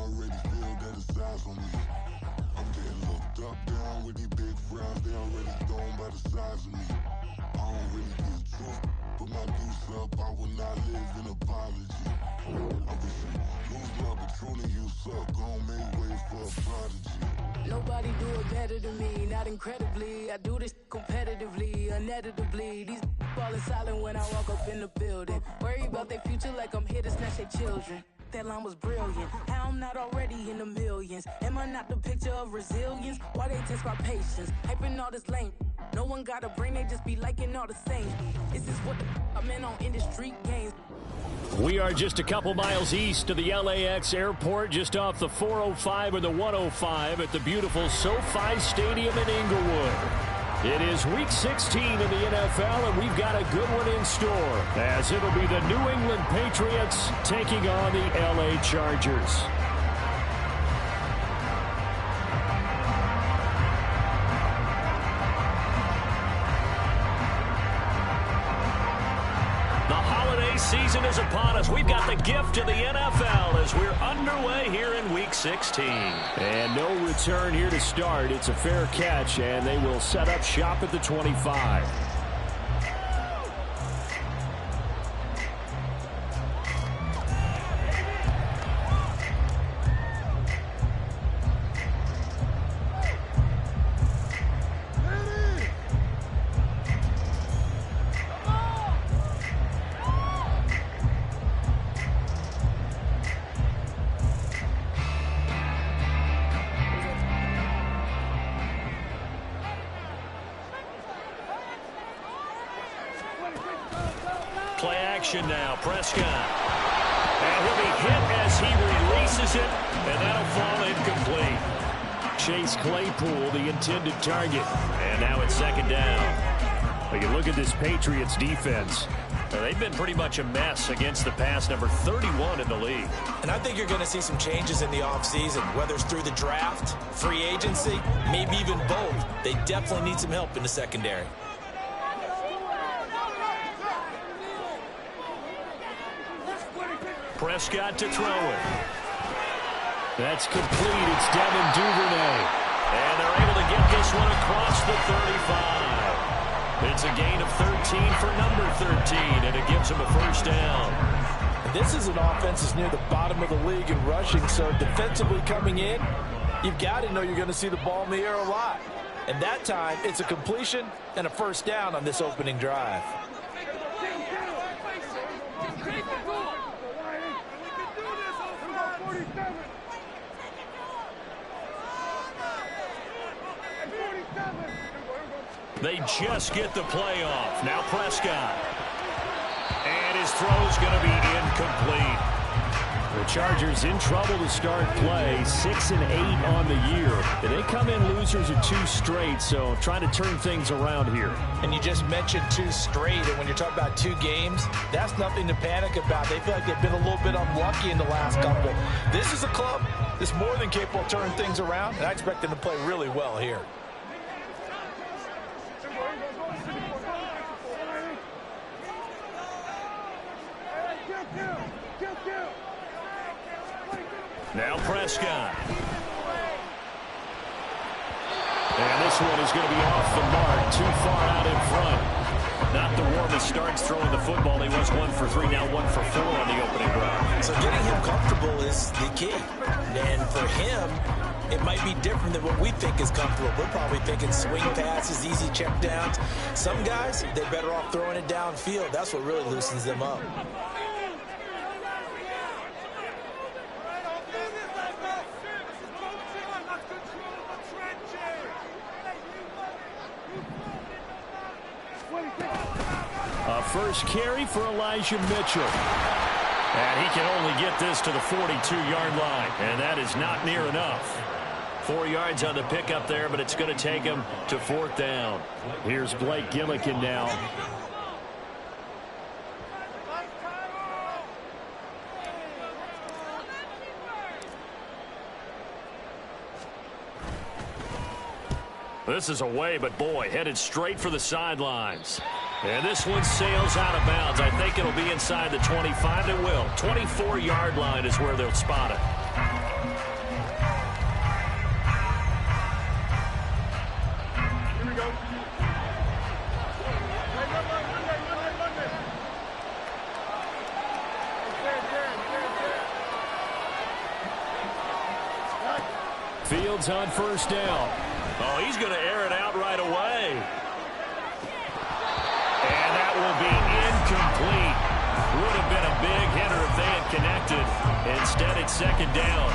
already feel that it's eyes on me. I'm getting looked up, down with these big frowns. They already thrown by the size of me. I don't really get truth, but my goose up. I will not live in apology. I'm pushing, lose love, but truly you suck. Gon' make way for a prodigy. Nobody do it better than me, not incredibly. I do this competitively, uneditably. These falling silent when I walk up in the building. Worry about their future like I'm here to snatch their children. That line was brilliant. How I'm not already in the millions? Am I not the picture of resilience? Why they test my patience? Hyping all this lame. No one got a brain, they just be liking all the same. This is what I'm in on industry games. We are just a couple miles east of the LAX airport, just off the 405 or the 105 at the beautiful SoFi Stadium in Inglewood. It is Week 16 in the NFL, and we've got a good one in store, as it'll be the New England Patriots taking on the LA Chargers. Season is upon us. We've got the gift of the NFL as we're underway here in Week 16. And no return here to start. It's a fair catch, and they will set up shop at the 25. Play action now, Prescott. And he'll be hit as he releases it, and that'll fall incomplete. Chase Claypool, the intended target. And now it's second down. We can look at this Patriots defense. They've been pretty much a mess against the pass, number 31 in the league. And I think you're going to see some changes in the offseason, whether it's through the draft, free agency, maybe even both. They definitely need some help in the secondary. Prescott to throw it. That's complete. It's Devin Duvernay. And they're able to get this one across the 35. It's a gain of 13 for number 13, and it gives them a first down. This is an offense that's near the bottom of the league in rushing, so defensively coming in, you've got to know you're going to see the ball in the air a lot. And that time, it's a completion and a first down on this opening drive. They just get the play off. Now Prescott. And his throw's going to be incomplete. The Chargers in trouble to start play, 6-8 on the year. And they come in losers of 2 straight, so trying to turn things around here. And you just mentioned 2 straight, and when you're talking about 2 games, that's nothing to panic about. They feel like they've been a little bit unlucky in the last couple. This is a club that's more than capable of turning things around, and I expect them to play really well here. Now Prescott. And this one is going to be off the mark, too far out in front. Not the warmest starts throwing the football. He was 1 for 3, now 1 for 4 on the opening drive. So getting him comfortable is the key. And for him, it might be different than what we think is comfortable. We're probably thinking swing passes, easy check downs. Some guys, they're better off throwing it downfield. That's what really loosens them up. A first carry for Elijah Mitchell. And he can only get this to the 42-yard line. And that is not near enough. 4 yards on the pickup there, but it's going to take him to 4th down. Here's Blake Gillikin now. This is away, but boy, headed straight for the sidelines. And this one sails out of bounds. I think it'll be inside the 25. It will. 24-yard line is where they'll spot it. Fields on first down. Oh, he's going to air it out right away. And that will be incomplete. Would have been a big hitter if they had connected. Instead, it's second down.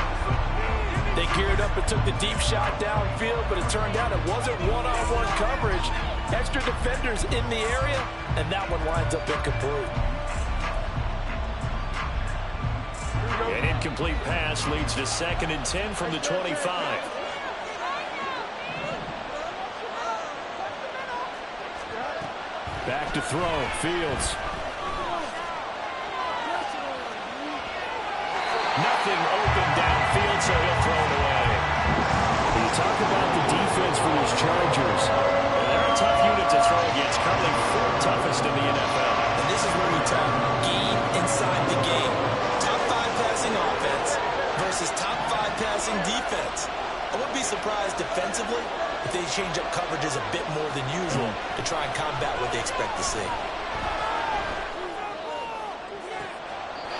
They geared up and took the deep shot downfield, but it turned out it wasn't one-on-one coverage. Extra defenders in the area, and that one winds up incomplete. An incomplete pass leads to 2nd and 10 from the 25. Back to throw. Fields. Nothing open downfield, so he'll throw it away. When you talk about the defense for these Chargers, they're a tough unit to throw against, currently 4th toughest in the NFL. And this is where we talk game inside the game. Top 5 passing offense versus top 5 passing defense. I wouldn't be surprised defensively if they change up coverages a bit more than usual to try and combat what they expect to see.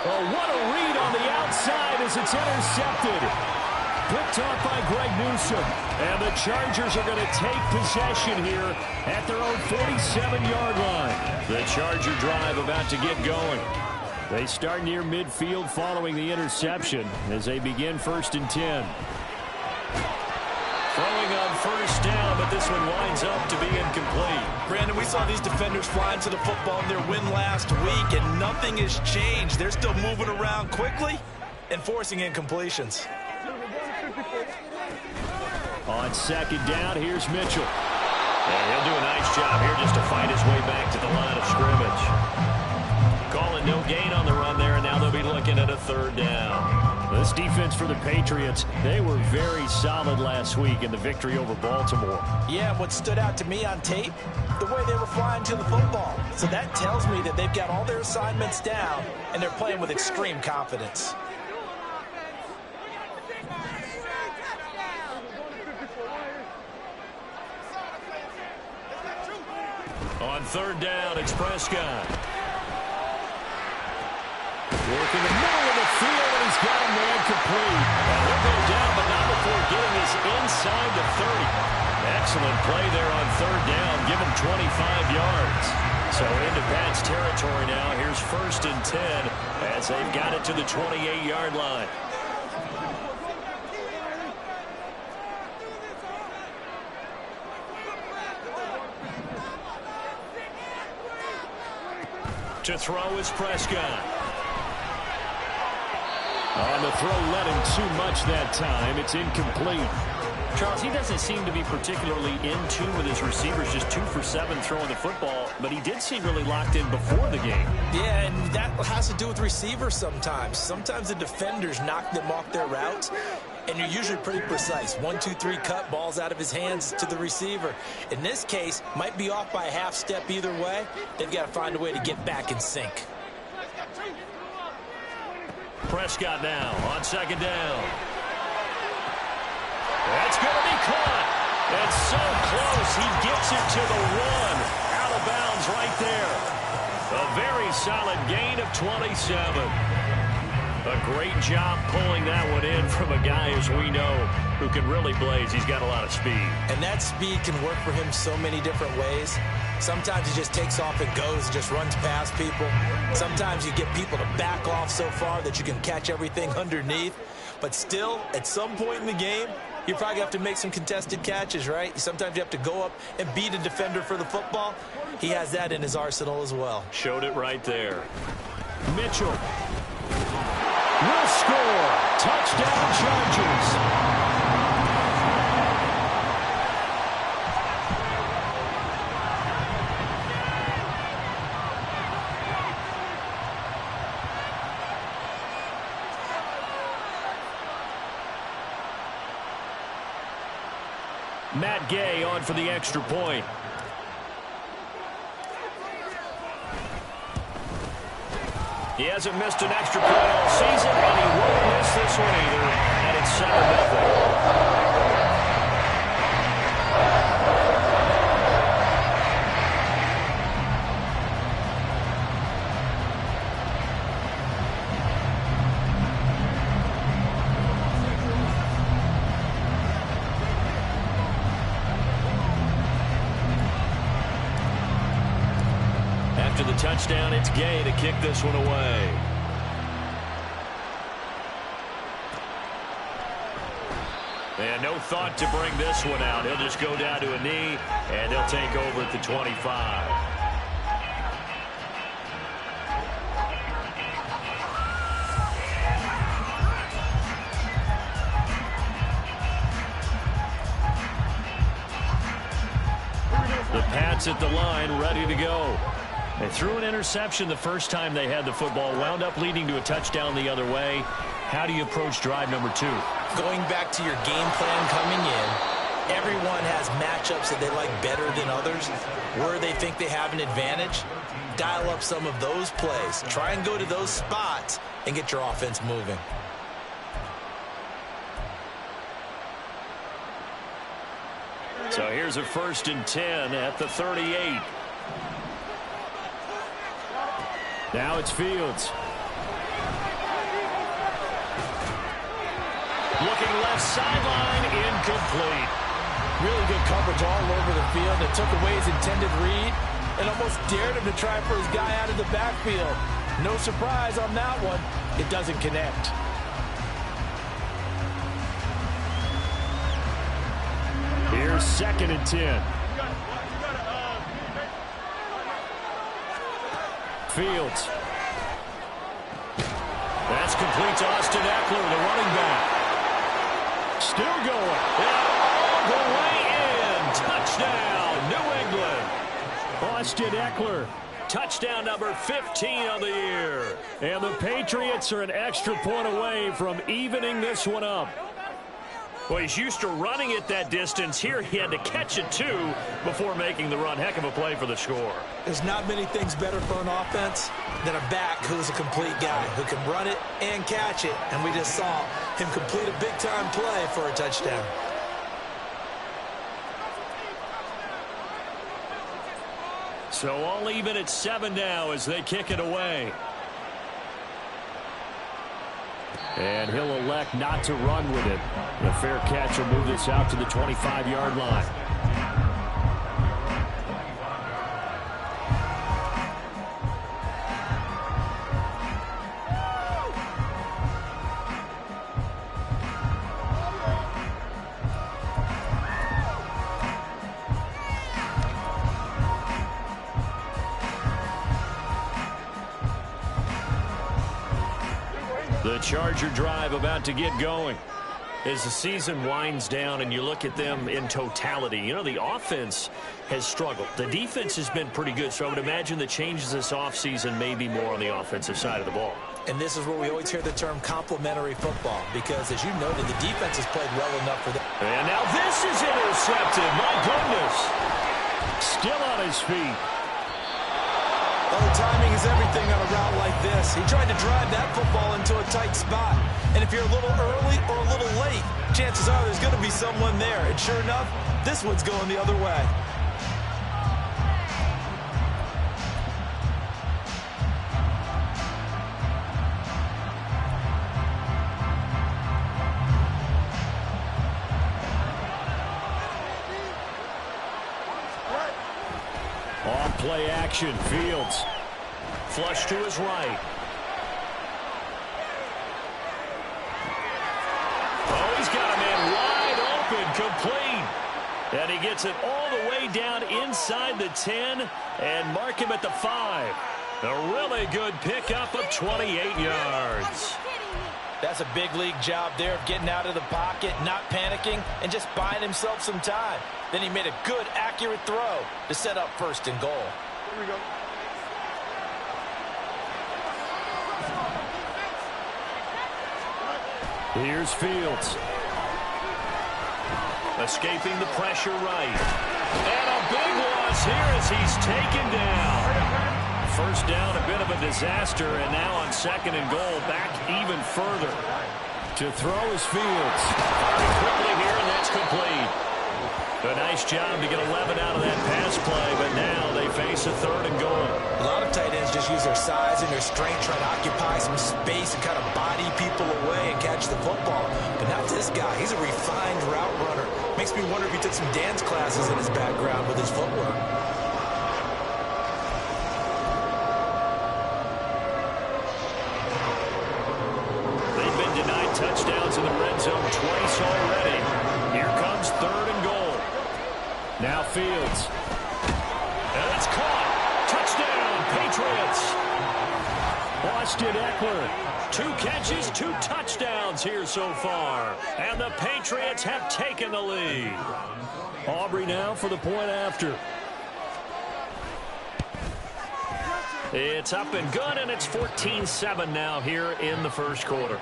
Oh, what a read on the outside as it's intercepted. Picked off by Greg Newsome. And the Chargers are going to take possession here at their own 47-yard line. The Charger drive about to get going. They start near midfield following the interception as they begin 1st and 10. Throwing on first down, but this one winds up to be incomplete. Brandon, we saw these defenders flying to the football in their win last week, and nothing has changed. They're still moving around quickly and forcing incompletions. On 2nd down, here's Mitchell. And he'll do a nice job here just to fight his way back to the line of scrimmage. Calling no gain on the run there, and now they'll be looking at a 3rd down. This defense for the Patriots, they were very solid last week in the victory over Baltimore. Yeah, what stood out to me on tape, the way they were flying to the football. So that tells me that they've got all their assignments down, and they're playing with extreme confidence. On 3rd down, it's Prescott. Working the middle of the field, and he's got a man complete. And he'll go down, but not before getting us inside the 30. Excellent play there on 3rd down. Give him 25 yards. So into Pat's territory now. Here's 1st and 10 as they've got it to the 28-yard line. To throw is Prescott. On the throw, led him too much that time. It's incomplete. Charles, he doesn't seem to be particularly in tune with his receivers, just 2 for 7 throwing the football, but he did seem really locked in before the game. Yeah, and that has to do with receivers sometimes. Sometimes the defenders knock them off their routes, and you're usually pretty precise. 1, 2, 3 cut, balls out of his hands to the receiver. In this case, might be off by a half step either way. They've got to find a way to get back in sync. Prescott now on 2nd down. That's going to be caught. And so close, he gets it to the 1. Out of bounds right there. A very solid gain of 27. A great job pulling that one in from a guy, as we know, who can really blaze. He's got a lot of speed. And that speed can work for him so many different ways. Sometimes he just takes off and goes, just runs past people. Sometimes you get people to back off so far that you can catch everything underneath. But still, at some point in the game, you probably have to make some contested catches, right? Sometimes you have to go up and beat a defender for the football. He has that in his arsenal as well. Showed it right there. Mitchell will score. Touchdown, Chargers. Matt Gay on for the extra point. He hasn't missed an extra point all season, and he won't miss this one either, and it's 7-0. after the touchdown. It's Gay to kick this one away. And no thought to bring this one out. He'll just go down to a knee, and they'll take over at the 25. The Pats at the line, ready to go. They threw an interception the first time they had the football, wound up leading to a touchdown the other way. How do you approach drive number 2? Going back to your game plan coming in, everyone has matchups that they like better than others. Where they think they have an advantage, dial up some of those plays. Try and go to those spots and get your offense moving. So here's a 1st and 10 at the 38. Now it's Fields. Looking left sideline, incomplete. Really good coverage all over the field. It took away his intended read and almost dared him to try for his guy out of the backfield. No surprise on that one. It doesn't connect. Here's 2nd and 10. Fields. That's complete to Austin Eckler, the running back. Still going. All the way in. Touchdown, New England. Austin Eckler. Touchdown number 15 on the year. And the Patriots are an extra point away from evening this one up. Well, he's used to running it that distance. Here he had to catch it, too, before making the run. Heck of a play for the score. There's not many things better for an offense than a back who's a complete guy, who can run it and catch it. And we just saw him complete a big-time play for a touchdown. So all even at 7 now as they kick it away. And he'll elect not to run with it. The fair catch will move this out to the 25-yard line. The Charger drive about to get going. As the season winds down and you look at them in totality, you know, the offense has struggled. The defense has been pretty good, so I would imagine the changes this offseason may be more on the offensive side of the ball. And this is where we always hear the term complementary football, because, as you noted, the defense has played well enough for them. And now this is intercepted. My goodness. Still on his feet. Well, the timing is everything on a route like this. He tried to drive that football into a tight spot. And if you're a little early or a little late, chances are there's going to be someone there. And sure enough, this one's going the other way. Off play action, Fields. Flush to his right. Oh, he's got a man wide open, complete. And he gets it all the way down inside the 10 and mark him at the 5. A really good pickup of 28 yards. That's a big league job there of getting out of the pocket, not panicking, and just buying himself some time. Then he made a good, accurate throw to set up 1st and goal. Here we go. Here's Fields. Escaping the pressure right. And a big loss here as he's taken down. 1st down, a bit of a disaster, and now on 2nd and goal, back even further. To throw is Fields. Firing quickly here, and that's complete. A nice job to get 11 out of that pass play, but now they face a 3rd and goal. A lot of tight ends just use their size and their strength, try to occupy some space and kind of body people away and catch the football. But not this guy. He's a refined route runner. Makes me wonder if he took some dance classes in his background with his footwork. Now Fields. And it's caught. Touchdown, Patriots. Austin Eckler. 2 catches, 2 touchdowns here so far. And the Patriots have taken the lead. Aubrey now for the point after. It's up and good, and it's 14-7 now here in the first quarter.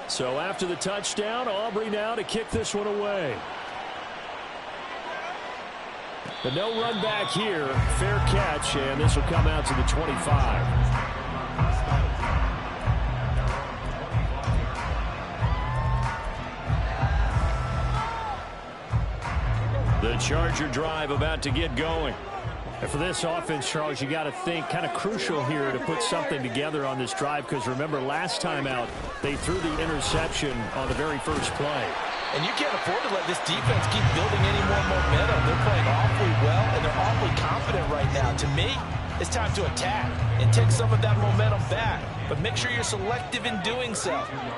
So after the touchdown, Aubrey now to kick this one away. But no run back here. Fair catch, and this will come out to the 25. The Charger drive about to get going. And for this offense, Charles, you got to think kind of crucial here to put something together on this drive, because remember last time out they threw the interception on the very first play. And you can't afford to let this defense keep building any more momentum. They're playing awfully well, and they're awfully confident right now. To me, it's time to attack and take some of that momentum back. But make sure you're selective in doing so.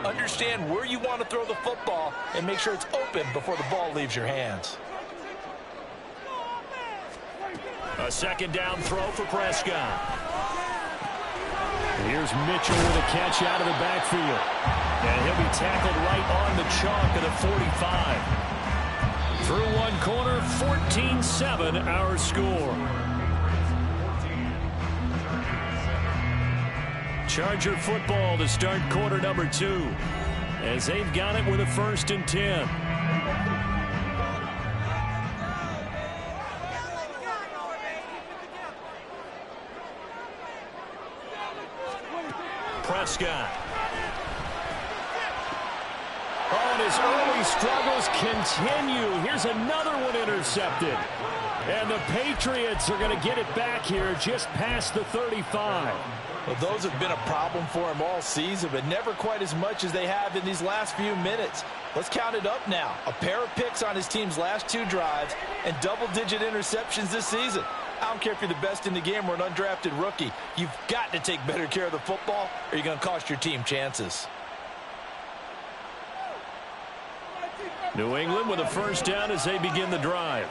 Understand where you want to throw the football and make sure it's open before the ball leaves your hands. A second down throw for Prescott. Here's Mitchell with a catch out of the backfield. And he'll be tackled right on the chalk of the 45. Through one corner, 14-7 our score. Charger football to start quarter number 2. As they've got it with a 1st and 10. Prescott. Oh, and his early struggles continue. Here's another one intercepted. And the Patriots are going to get it back here just past the 35. Well, those have been a problem for him all season, but never quite as much as they have in these last few minutes. Let's count it up now. A pair of picks on his team's last 2 drives and double-digit interceptions this season. I don't care if you're the best in the game or an undrafted rookie. You've got to take better care of the football, or you're going to cost your team chances. New England with a 1st down as they begin the drive.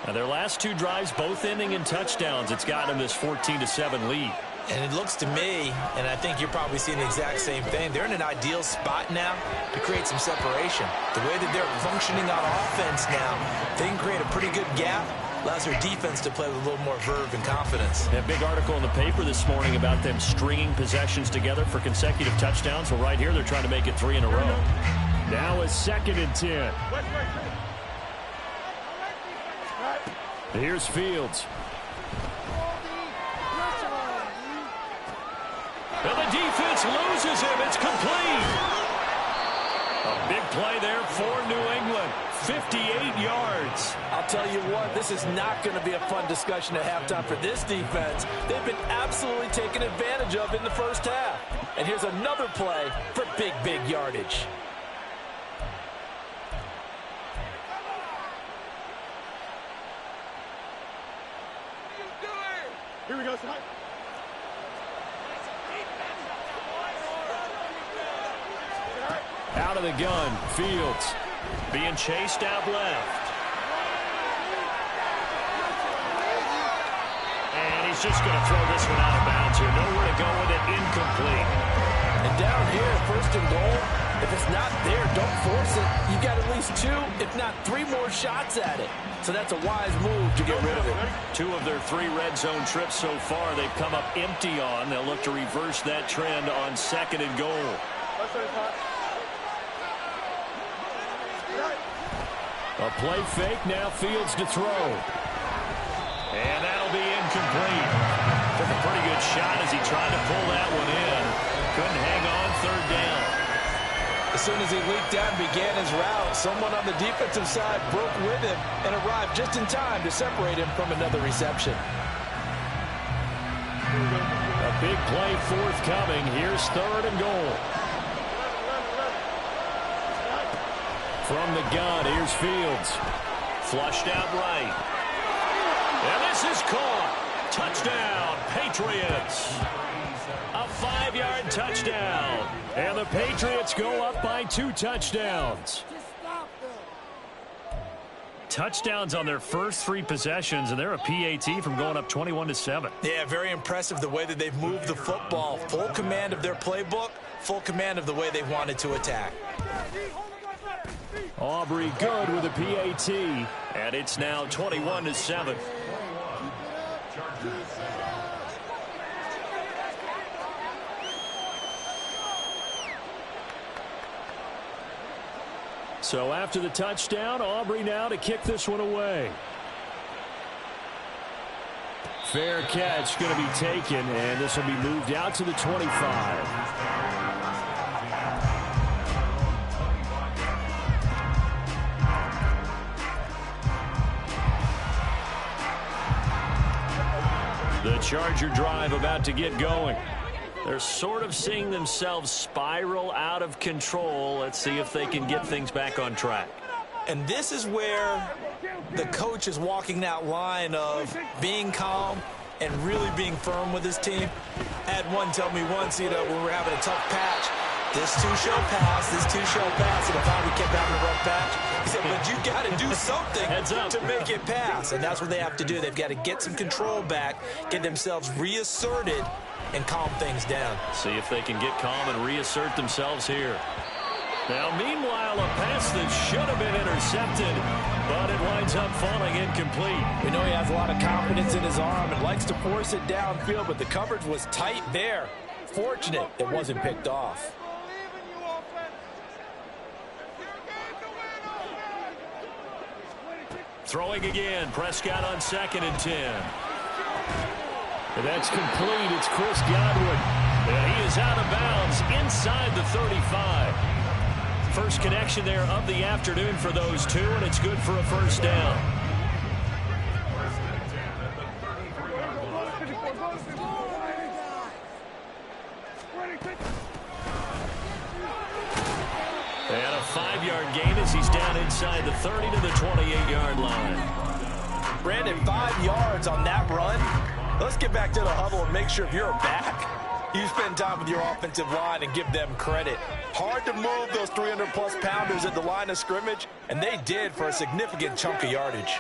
Now their last 2 drives both ending in touchdowns. It's gotten them this 14-7 lead. And it looks to me, and I think you're probably seeing the exact same thing, they're in an ideal spot now to create some separation. The way that they're functioning on offense now, they can create a pretty good gap. Allows their defense to play with a little more verve and confidence. That big article in the paper this morning about them stringing possessions together for consecutive touchdowns. Well, right here, they're trying to make it 3 in a row. Now a 2nd and 10. Here's Fields. And the defense loses him. It's complete. A big play there for New England. 58 yards. I'll tell you what, this is not going to be a fun discussion at halftime for this defense. They've been absolutely taken advantage of in the first half. And here's another play for big, big yardage. Here we go, son. Out of the gun, Fields being chased out left. And he's just going to throw this one out of bounds here. Nowhere to go with it, incomplete. And down here, 1st and goal, if it's not there, don't force it. You've got at least 2, if not 3 more shots at it. So that's a wise move to get rid of it. 2 of their 3 red zone trips so far, they've come up empty on. They'll look to reverse that trend on 2nd and goal. A play fake, now Fields to throw. And that'll be incomplete. Took a pretty good shot as he tried to pull that one in. Couldn't hang on, 3rd down. As soon as he leaked out and began his route, someone on the defensive side broke with him and arrived just in time to separate him from another reception. A big play forthcoming. Here's 3rd and goal. From the gun, here's Fields. Flushed out right. And this is caught. Touchdown, Patriots. A 5-yard touchdown. And the Patriots go up by 2 touchdowns. Touchdowns on their first 3 possessions, and they're a PAT from going up 21-7. Yeah, very impressive the way that they've moved the football. Full command of their playbook, full command of the way they wanted to attack. Aubrey good with a PAT, and it's now 21-7. So after the touchdown, Aubrey now to kick this one away. Fair catch going to be taken, and this will be moved out to the 25. The Charger drive about to get going. They're sort of seeing themselves spiral out of control. Let's see if they can get things back on track. And this is where the coach is walking that line of being calm and really being firm with his team. I had one tell me once, when we're having a tough patch, this too shall pass, this too shall pass. And if we kept having a rough patch, he said, but you got to do something to make it pass. And that's what they have to do. They've got to get some control back, get themselves reasserted, and calm things down. See if they can get calm and reassert themselves here. Now, meanwhile, a pass that should have been intercepted, but it winds up falling incomplete. We know he has a lot of confidence in his arm and likes to force it downfield, but the coverage was tight there. Fortunate it wasn't picked off. Throwing again, Prescott on 2nd and 10. And that's complete. It's Chris Godwin. And he is out of bounds inside the 35. First connection there of the afternoon for those two, and it's good for a first down. And a 5-yard gain as he's down inside the 30 to the 28-yard line. Brandon, 5 yards on that run. Let's get back to the huddle and make sure if you're back, you spend time with your offensive line and give them credit. Hard to move those 300-plus pounders at the line of scrimmage, and they did for a significant chunk of yardage.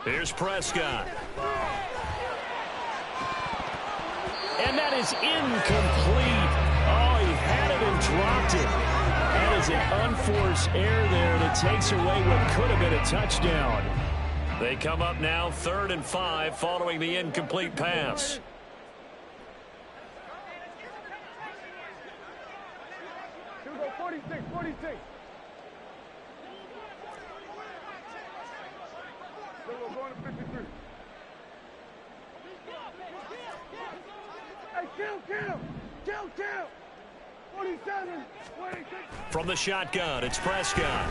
Here's Prescott. And that is incomplete. Oh, he had it and dropped it. That is an unforced error there, and it takes away what could have been a touchdown. They come up now 3rd and 5 following the incomplete pass. Here we go, 46, 46. Then we're going to 53. Hey, kill. 47, 26. From the shotgun, it's Prescott.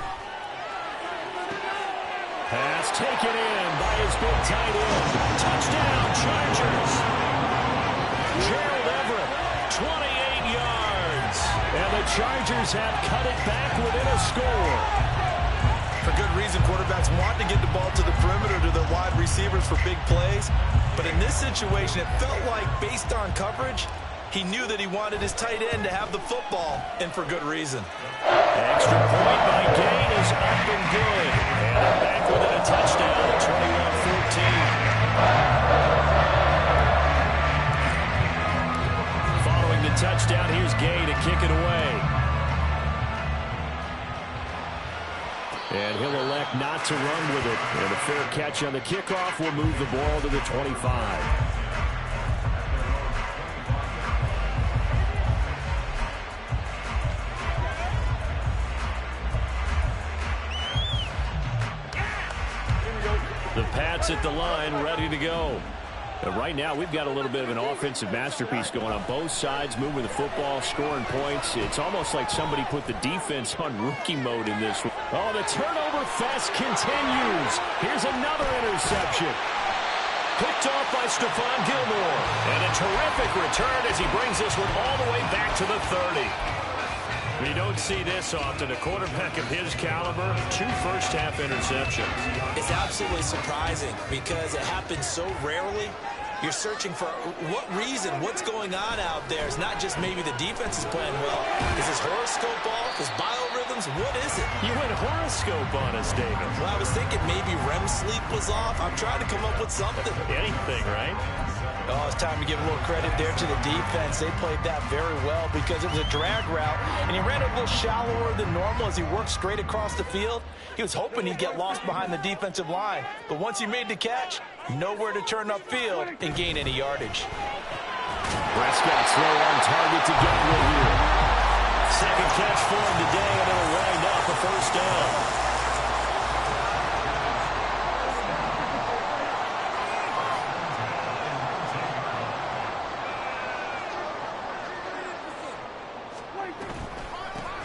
Pass taken in by his big tight end. Touchdown, Chargers. Gerald Everett, 28 yards. And the Chargers have cut it back within a score. For good reason, quarterbacks want to get the ball to the perimeter to their wide receivers for big plays. But in this situation, it felt like, based on coverage, he knew that he wanted his tight end to have the football, and for good reason. Extra point by Gain is up and good. And back within a touchdown at 21-14. Following the touchdown, here's Gay to kick it away. And he'll elect not to run with it. And a fair catch on the kickoff will move the ball to the 25. The Pats at the line, ready to go. And right now, we've got a little bit of an offensive masterpiece going on both sides, moving the football, scoring points. It's almost like somebody put the defense on rookie mode in this one. Oh, the turnover fest continues. Here's another interception. Picked off by Stephon Gilmore. And a terrific return as he brings this one all the way back to the 30. You don't see this often. A quarterback of his caliber, 2 first-half interceptions. It's absolutely surprising because it happens so rarely. You're searching for what reason, what's going on out there. It's not just maybe the defense is playing well. Is his horoscope off? His biorhythms? What is it? You went horoscope on us, David. Well, I was thinking maybe REM sleep was off. I'm trying to come up with something. Anything, right? Oh, it's time to give a little credit there to the defense. They played that very well because it was a drag route, and he ran a little shallower than normal as he worked straight across the field. He was hoping he'd get lost behind the defensive line, but once he made the catch, nowhere to turn upfield and gain any yardage. Prescott throw on target to Godwin here. Second catch for him today, and it'll wind up a first down.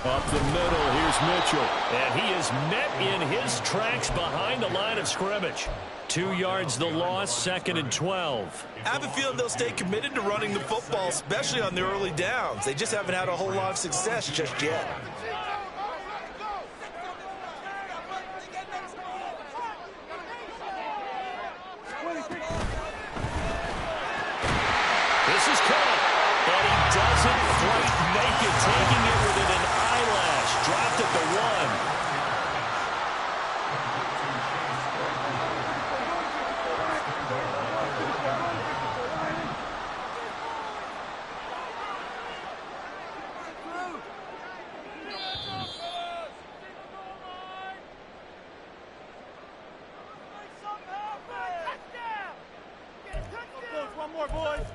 Up the middle, here's Mitchell. And he is met in his tracks behind the line of scrimmage. 2 yards the loss, 2nd and 12. I have a feeling they'll stay committed to running the football, especially on the early downs. They just haven't had a whole lot of success just yet. This is caught. And he doesn't quite make it, taking it within an eyelash. Dropped at the 1. One more, boys.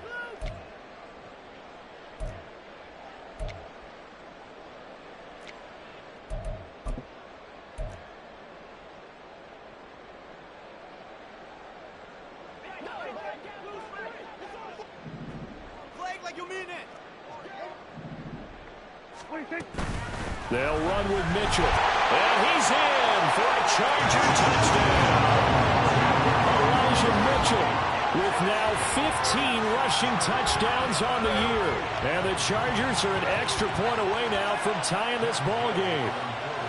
Like you mean it. They'll run with Mitchell. And he's in for a Charger touchdown. Elijah Mitchell with now 15 rushing touchdowns on the year. And the Chargers are an extra point away now from tying this ball game.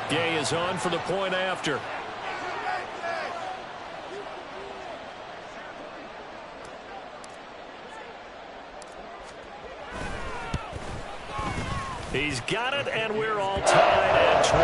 Gay is on for the point after. He's got it, and we're all tied at 21.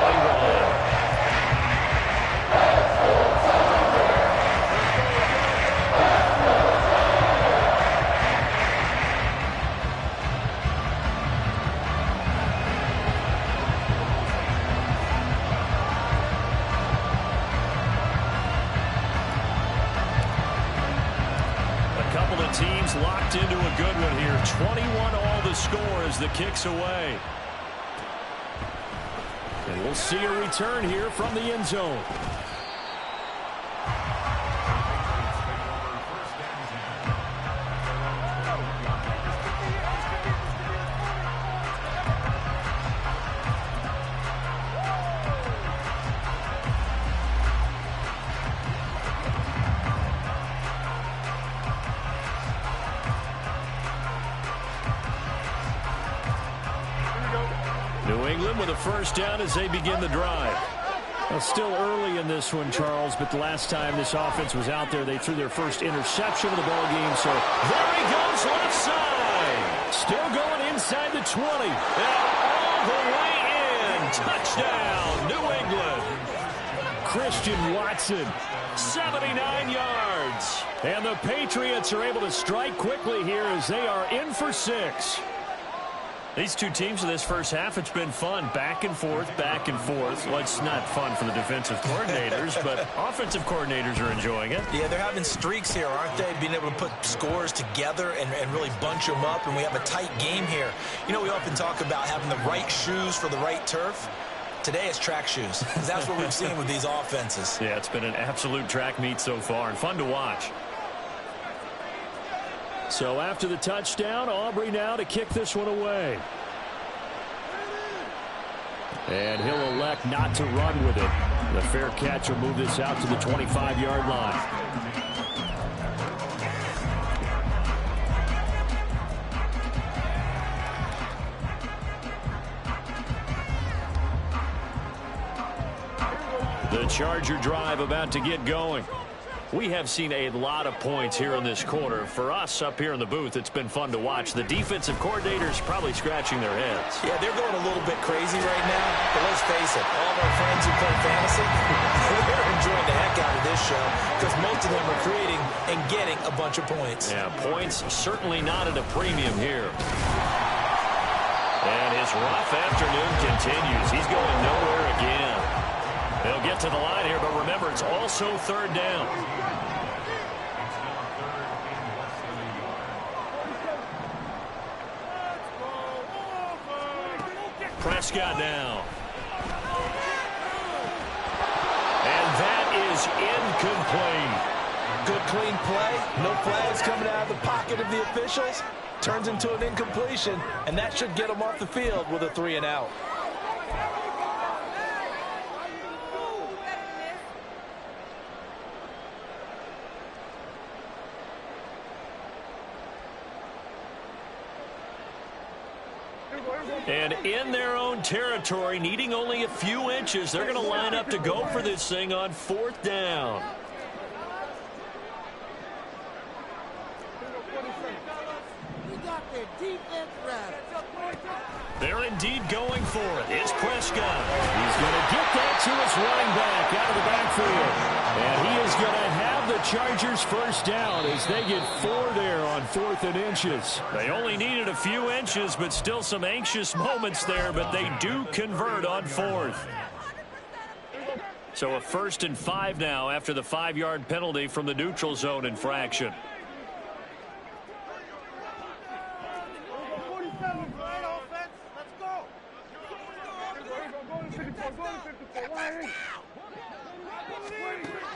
A couple of teams locked into a good one here. 21 all the score as the kick's away. And we'll see a return here from the end zone. New England with a first down as they begin the drive. Well, still early in this one, Charles, but the last time this offense was out there, they threw their first interception of the ball game. So there he goes, left side. Still going inside the 20. And all the way in. Touchdown, New England. Christian Watson, 79 yards. And the Patriots are able to strike quickly here as they are in for 6. These two teams in this first half, it's been fun. Back and forth, back and forth. Well, it's not fun for the defensive coordinators, but offensive coordinators are enjoying it. Yeah, they're having streaks here, aren't they? Being able to put scores together and really bunch them up, and we have a tight game here. You know, we often talk about having the right shoes for the right turf. Today it's track shoes. That's what we've seen with these offenses. Yeah, it's been an absolute track meet so far, and fun to watch. So after the touchdown, Aubrey now to kick this one away. And he'll elect not to run with it. The fair catch will move this out to the 25-yard line. The Charger drive about to get going. We have seen a lot of points here in this quarter. For us up here in the booth, it's been fun to watch. The defensive coordinators probably scratching their heads. Yeah, they're going a little bit crazy right now. But let's face it, all of our friends who play fantasy, they're enjoying the heck out of this show because most of them are creating and getting a bunch of points. Yeah, points certainly not at a premium here. And his rough afternoon continues. He's going nowhere again. They'll get to the line here, but remember, it's also third down. Prescott now. And that is incomplete. Good clean play. No flags coming out of the pocket of the officials. Turns into an incompletion, and that should get him off the field with a 3-and-out. And in their own territory, needing only a few inches, they're going to line up to go for this thing on fourth down. They're indeed going for it. It's Prescott. He's going to get that to his running back out of the backfield. And he is going to have the Chargers first down as they get 4 there on 4th and inches. They only needed a few inches, but still some anxious moments there, but they do convert on 4th. So a 1st and 5 now after the 5-yard penalty from the neutral zone infraction.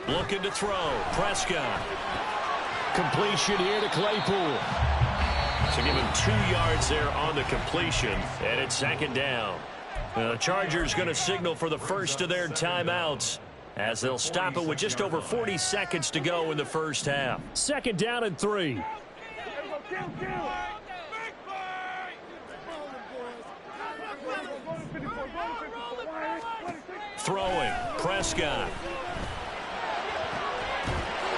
Looking to throw. Prescott. Completion here to Claypool. So give him 2 yards there on the completion, and it's 2nd down. The Chargers going to signal for the first of their timeouts as they'll stop it with just over 40 seconds to go in the first half. 2nd down and 3. Throwing. Prescott.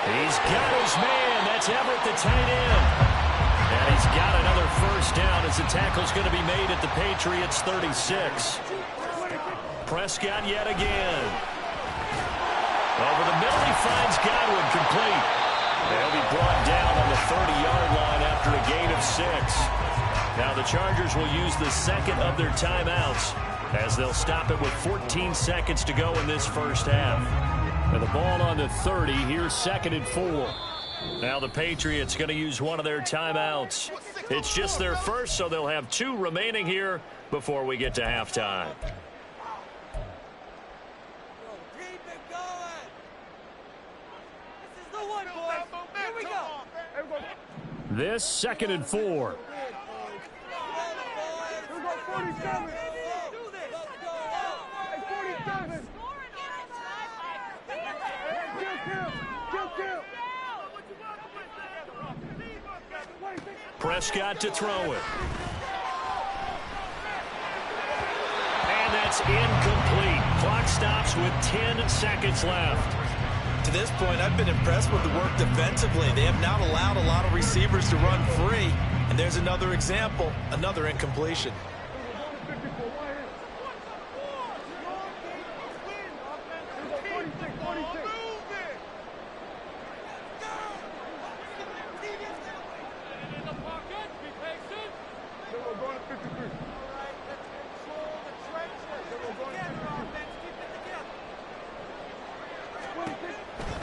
He's got his man. That's Everett, the tight end. And he's got another first down as the tackle's going to be made at the Patriots' 36. Prescott yet again. Over the middle, he finds Godwin complete. They'll be brought down on the 30-yard line after a gain of 6. Now the Chargers will use the second of their timeouts as they'll stop it with 14 seconds to go in this first half. And the ball on the 30, here's 2nd and 4. Now the Patriots going to use one of their timeouts. It's just their first, so they'll have 2 remaining here before we get to halftime. This 2nd and 4. Prescott to throw it. And that's incomplete. Clock stops with 10 seconds left. To this point, I've been impressed with the work defensively. They have not allowed a lot of receivers to run free. And there's another example, another incompletion.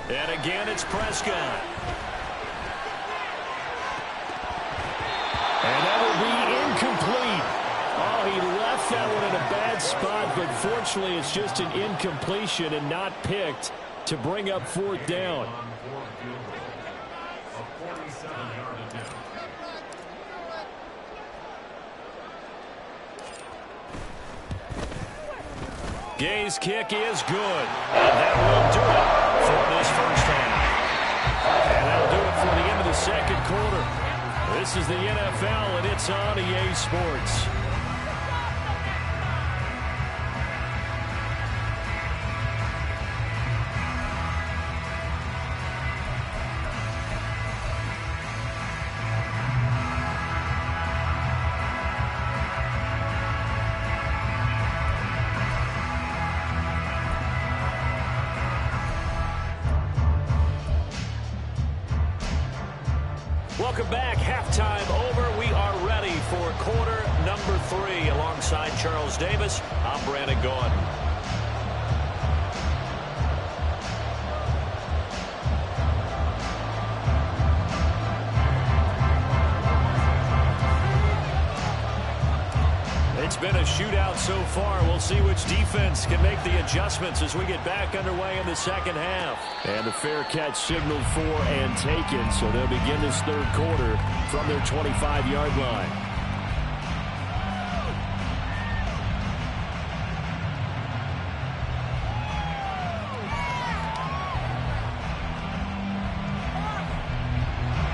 And again, it's Prescott. And that will be incomplete. Oh, he left that one in a bad spot, but fortunately it's just an incompletion and not picked to bring up 4th down. Gay's kick is good. And that will do it for this first half. And that'll do it for the end of the second quarter. This is the NFL, and it's on EA Sports. Welcome back. Halftime over. We are ready for quarter number 3. Alongside Charles Davis, I'm Brandon Gaudin. It's been a shootout so far. We'll see which defense can make the adjustments as we get back underway in the second half. And the fair catch signaled for and taken, so they'll begin this third quarter from their 25-yard line.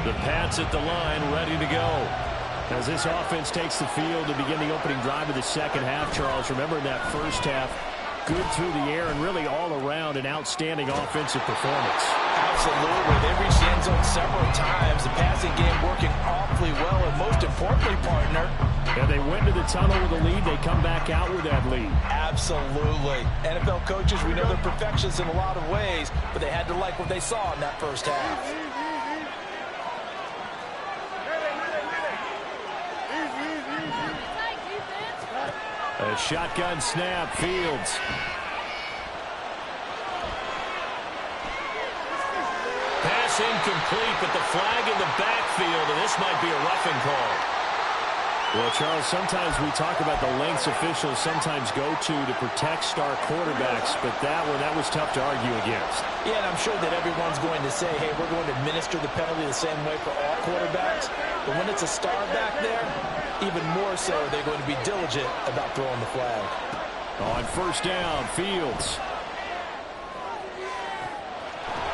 The Pats at the line, ready to go. As this offense takes the field to begin the opening drive of the second half, Charles, remember in that first half, good through the air and really all around an outstanding offensive performance. Absolutely. They reached the end zone several times. The passing game working awfully well, and most importantly, partner. And they went to the tunnel with a lead. They come back out with that lead. Absolutely. NFL coaches, we know they're perfectionists in a lot of ways, but they had to like what they saw in that first half. A shotgun snap, Fields. Pass incomplete, but the flag in the backfield, and this might be a roughing call. Well, Charles, sometimes we talk about the lengths officials sometimes go to protect star quarterbacks, but that was tough to argue against. Yeah, and I'm sure that everyone's going to say, hey, we're going to administer the penalty the same way for all quarterbacks. But when it's a star back there, even more so, they're going to be diligent about throwing the flag. On first down, Fields.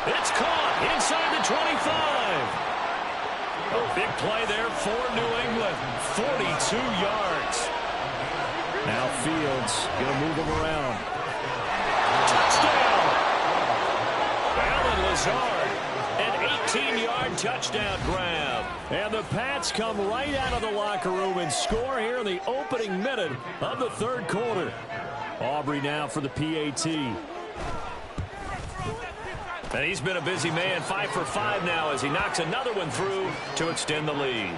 It's caught inside the 25. A big play there for New England. 42 yards. Now Fields going to move him around. Touchdown! Allen Lazard. An 18-yard touchdown grab. And the Pats come right out of the locker room and score here in the opening minute of the third quarter. Aubrey now for the PAT. And he's been a busy man, 5 for 5 now as he knocks another one through to extend the lead.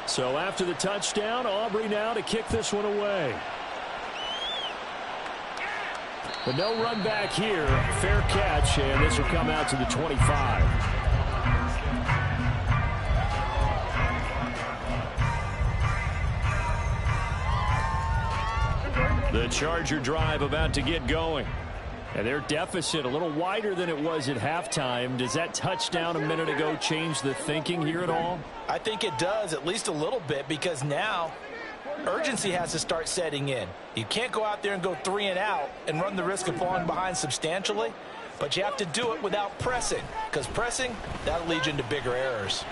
So after the touchdown, Aubrey now to kick this one away. But no run back here. Fair catch, and this will come out to the 25. The Charger drive about to get going. And their deficit a little wider than it was at halftime. Does that touchdown a minute ago change the thinking here at all? I think it does, at least a little bit, because now urgency has to start setting in. You can't go out there and go 3 and out and run the risk of falling behind substantially, but you have to do it without pressing, because pressing, that'll lead you into bigger errors.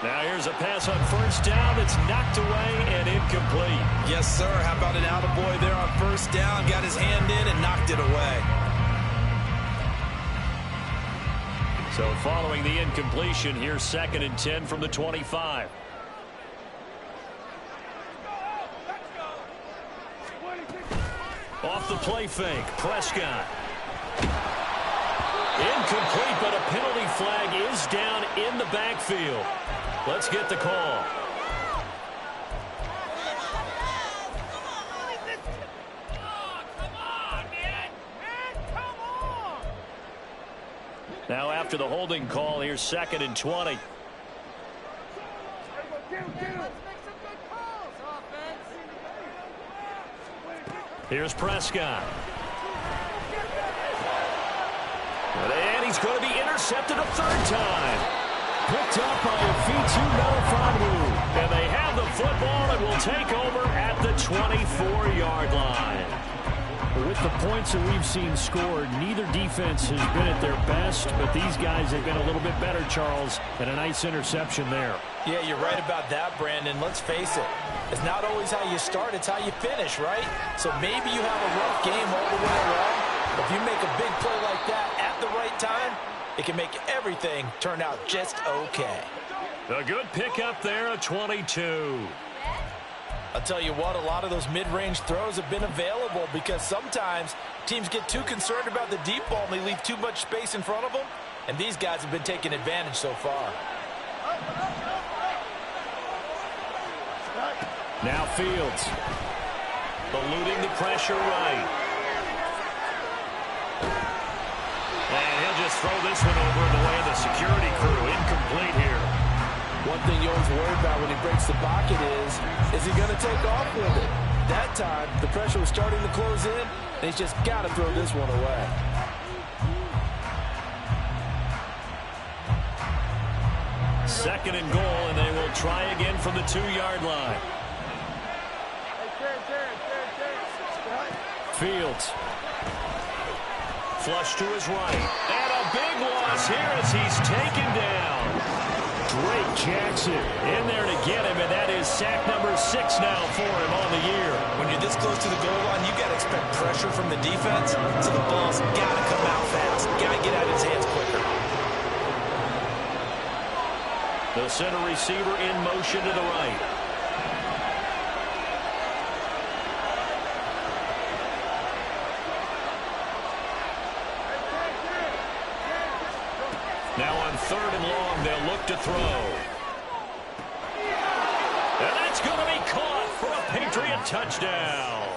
Now here's a pass on first down that's knocked away and incomplete. Yes, sir. How about an attaboy there on first down? Got his hand in and knocked it away. So following the incompletion, here's 2nd and 10 from the 25. Off the play fake, Prescott. Incomplete, but a penalty flag is down in the backfield. Let's get the call. Now after the holding call, here's 2nd and 20. Here's Prescott. And he's going to be intercepted a third time. Picked up by a Fitu Melifonwu. And they have the football and will take over at the 24-yard line. With the points that we've seen scored, neither defense has been at their best, but these guys have been a little bit better, Charles, and a nice interception there. Yeah, you're right about that, Brandon. Let's face it. It's not always how you start, it's how you finish, right? So maybe you have a rough game all the way around. If you make a big play like that at the right time, it can make everything turn out just okay. A good pickup there, a 22. I'll tell you what, a lot of those mid-range throws have been available because sometimes teams get too concerned about the deep ball and they leave too much space in front of them, and these guys have been taking advantage so far. Now Fields. Eluding the pressure right. And he'll just throw this one over in the way of the security crew. Incomplete here. One thing you always worry about when he breaks the pocket is he going to take off with it? That time, the pressure was starting to close in, and he's just got to throw this one away. Second and goal, and they will try again from the 2-yard line. Fields. Flush to his right. And a big loss here as he's taken down. Drake Jackson in there to get him, and that is sack number 6 now for him on the year. When you're this close to the goal line, you got to expect pressure from the defense, so the ball's got to come out fast. Got to get out of his hands quicker. The center receiver in motion to the right. Now on 3rd and long, they'll look to throw. And that's going to be caught for a Patriot touchdown.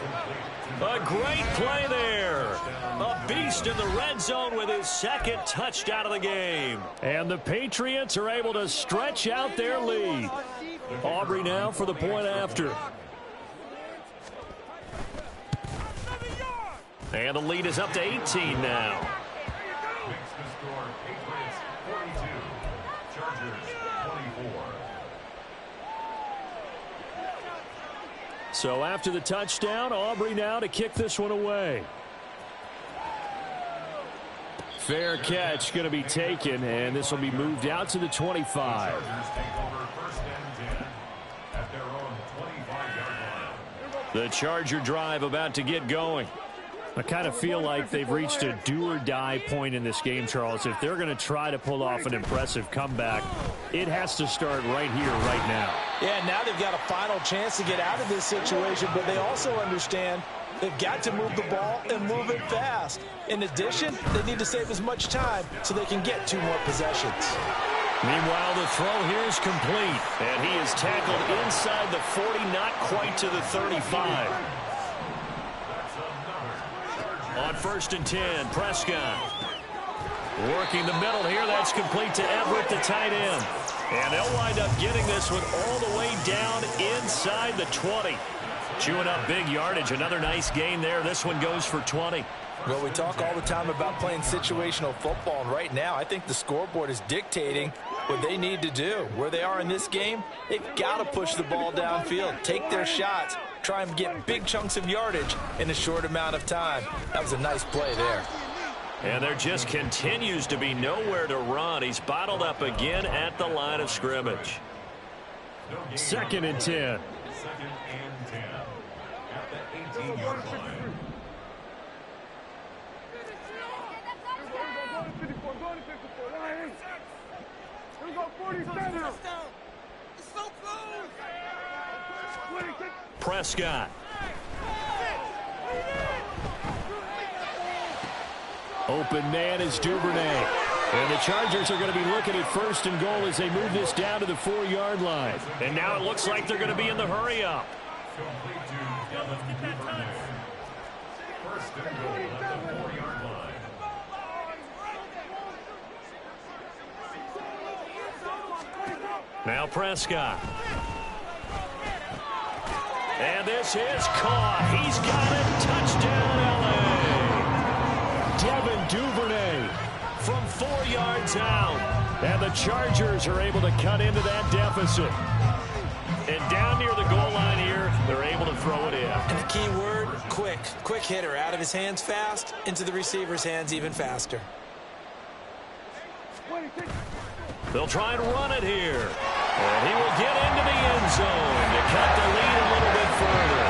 A great play there. A beast in the red zone with his 2nd touchdown of the game. And the Patriots are able to stretch out their lead. Aubrey now for the point after. And the lead is up to 18 now. So after the touchdown, Aubrey now to kick this one away. Fair catch going to be taken, and this will be moved out to the 25. The Charger drive about to get going. I kind of feel like they've reached a do-or-die point in this game, Charles. If they're going to try to pull off an impressive comeback, it has to start right here, right now. Yeah, now they've got a final chance to get out of this situation, but they also understand they've got to move the ball and move it fast. In addition, they need to save as much time so they can get 2 more possessions. Meanwhile, the throw here is complete, and he is tackled inside the 40, not quite to the 35. On 1st and 10, Prescott. Working the middle here, that's complete to Everett, the tight end. And they'll wind up getting this one all the way down inside the 20. Chewing up big yardage, another nice gain there. This one goes for 20. Well, we talk all the time about playing situational football, and right now I think the scoreboard is dictating what they need to do. Where they are in this game, they've got to push the ball downfield, take their shots, try and get big chunks of yardage in a short amount of time. That was a nice play there. And there just continues to be nowhere to run. He's bottled up again at the line of scrimmage. 2nd and 10. 2nd and 10 at the 18-yard line. Prescott. Open man is Duvernay. And the Chargers are going to be looking at 1st and goal as they move this down to the 4-yard line. And now it looks like they're going to be in the hurry-up. Complete to Devin Duvernay. 1st and goal at the 4-yard line. Now Prescott. And this is caught. He's got it. Touchdown, L.A. Devin Duvernay from 4 yards out. And the Chargers are able to cut into that deficit. And down near the goal line here, they're able to throw it in. And the key word, quick. Quick hitter. Out of his hands fast, into the receiver's hands even faster. They'll try and run it here. And he will get into the end zone to cut the lead a little bit further.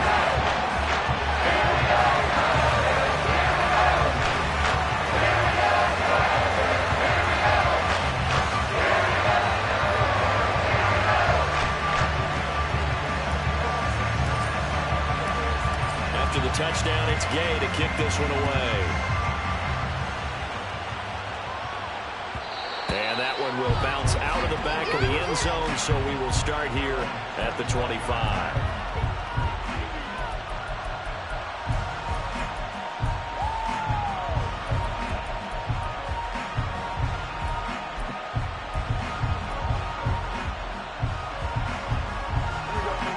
the touchdown, it's Gay to kick this one away. And that one will bounce out of the back of the end zone, so we will start here at the 25.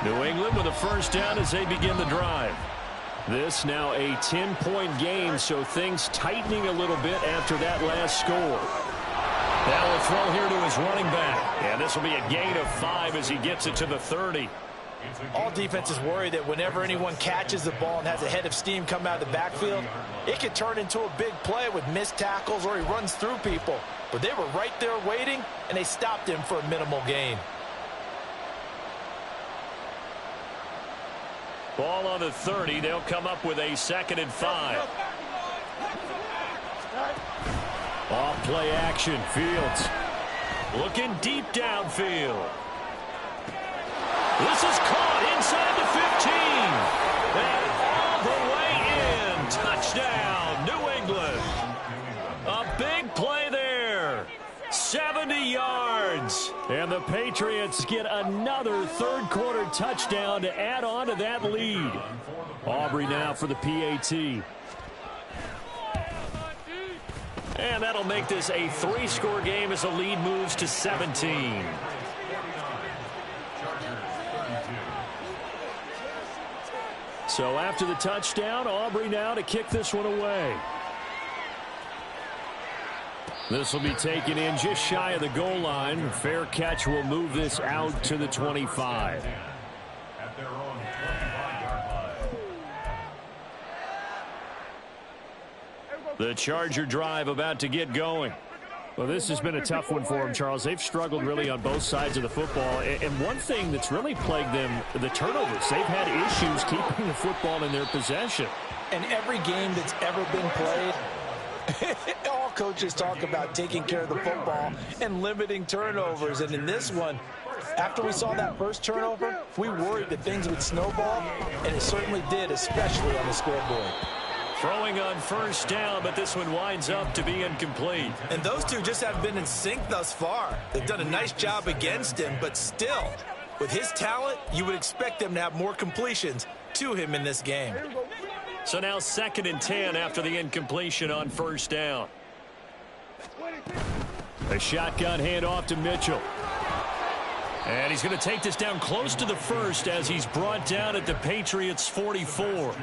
New England with a first down as they begin the drive. This now a 10-point game, so things tightening a little bit after that last score. Now will throw here to his running back. And this will be a gain of 5 as he gets it to the 30. All defenses worry that whenever anyone catches the ball and has a head of steam come out of the backfield, it could turn into a big play with missed tackles or he runs through people. But they were right there waiting, and they stopped him for a minimal gain. Ball on the 30. They'll come up with a 2nd and 5. Off play action. Fields looking deep downfield. This is caught inside the 15. And all the way in. Touchdown, New England. A big play there. 70 yards. And the Patriots get another third-quarter touchdown to add on to that lead. Aubrey now for the PAT. And that'll make this a 3-score game as the lead moves to 17. So after the touchdown, Aubrey now to kick this one away. This will be taken in just shy of the goal line. Fair catch will move this out to the 25. At their own 25-yard line. The Charger drive about to get going. Well, this has been a tough one for them, Charles. They've struggled really on both sides of the football. And one thing that's really plagued them, the turnovers. They've had issues keeping the football in their possession. And every game that's ever been played, all coaches talk about taking care of the football and limiting turnovers. And in this one, after we saw that first turnover, we worried that things would snowball, and it certainly did, especially on the scoreboard. Throwing on first down, but this one winds up to be incomplete. And those two just haven't been in sync thus far. They've done a nice job against him, but still, with his talent, you would expect them to have more completions to him in this game. So now 2nd and 10 after the incompletion on first down. A shotgun handoff to Mitchell. And he's going to take this down close to the first as he's brought down at the Patriots' 44.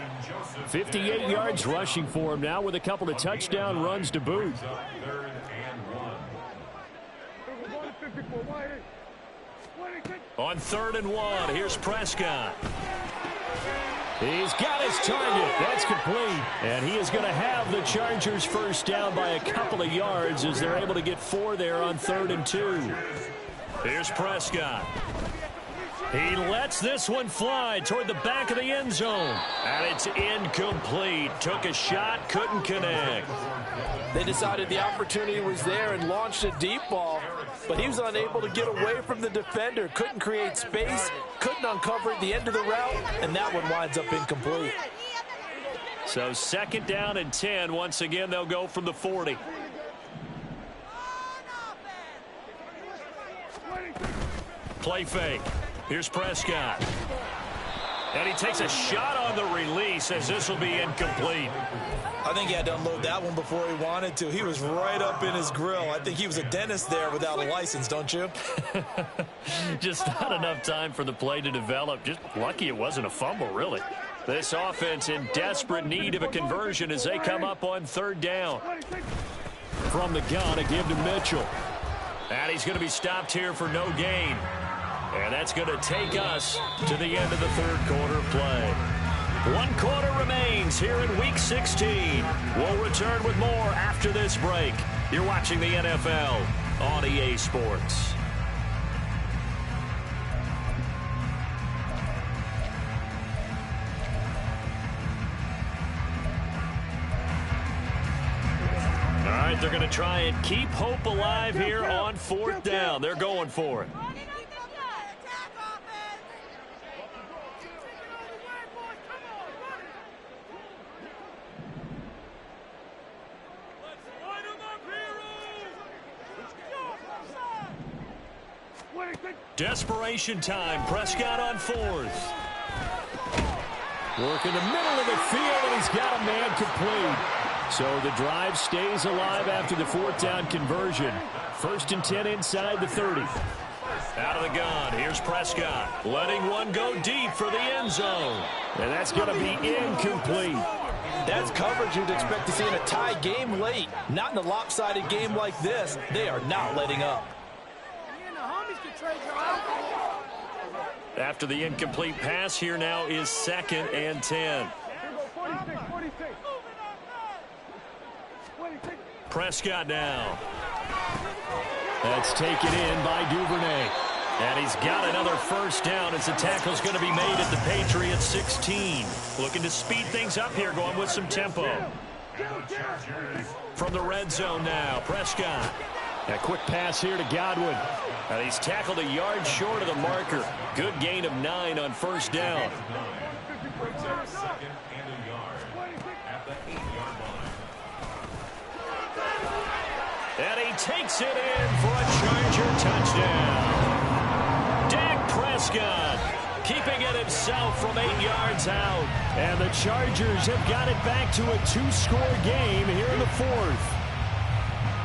58 yards rushing for him now with a couple of touchdown runs to boot. On 3rd and 1, here's Prescott. He's got his target. That's complete. And he is going to have the Chargers first down by a couple of yards as they're able to get 4 there on 3rd and 2. Here's Prescott. He lets this one fly toward the back of the end zone. And it's incomplete. Took a shot, couldn't connect. They decided the opportunity was there and launched a deep ball, but he was unable to get away from the defender. Couldn't create space, couldn't uncover at the end of the route, and that one winds up incomplete. So 2nd down and 10. Once again, they'll go from the 40. Play fake. Here's Prescott. And he takes a shot on the release as this will be incomplete. I think he had to unload that one before he wanted to. He was right up in his grill. I think he was a dentist there without a license, don't you? Just not enough time for the play to develop. Just lucky it wasn't a fumble, really. This offense in desperate need of a conversion as they come up on 3rd down. From the gun, a give to Mitchell. And he's going to be stopped here for no gain. And that's going to take us to the end of the 3rd quarter play. 1 quarter remains here in Week 16. We'll return with more after this break. You're watching the NFL on EA Sports. All right, they're going to try and keep hope alive here on 4th down. They're going for it. Desperation time. Prescott on fourth. Work in the middle of the field, and he's got a man complete. So the drive stays alive after the fourth down conversion. 1st and 10 inside the 30. Out of the gun, here's Prescott. Letting one go deep for the end zone. And that's going to be incomplete. That's coverage you'd expect to see in a tie game late. Not in a lopsided game like this. They are not letting up. After the incomplete pass, here now is 2nd and 10. Prescott now. That's taken in by Duvernay. And he's got another first down as the tackle's going to be made at the Patriots 16. Looking to speed things up here, going with some tempo. From the red zone now, Prescott. A quick pass here to Godwin. And he's tackled a yard short of the marker. Good gain of 9 on first down. And he takes it in for a Charger touchdown. Dak Prescott keeping it himself from 8 yards out. And the Chargers have got it back to a 2-score game here in the 4th.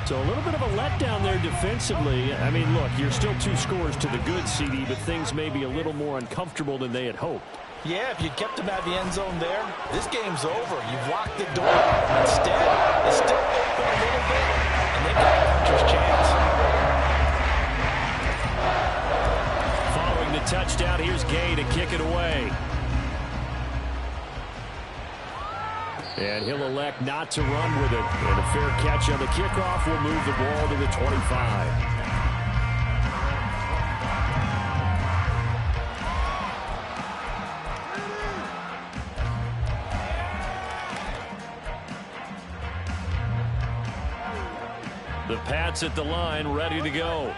So a little bit of a letdown there defensively. I mean, look, you're still 2 scores to the good, CD, but things may be a little more uncomfortable than they had hoped. Yeah, if you kept them out of the end zone there, this game's over. You've locked the door. Instead, it's still open a little bit, and they got a puncher's chance. Following the touchdown, here's Gay to kick it away. And he'll elect not to run with it. And a fair catch on the kickoff will move the ball to the 25. The Pats at the line, ready to go.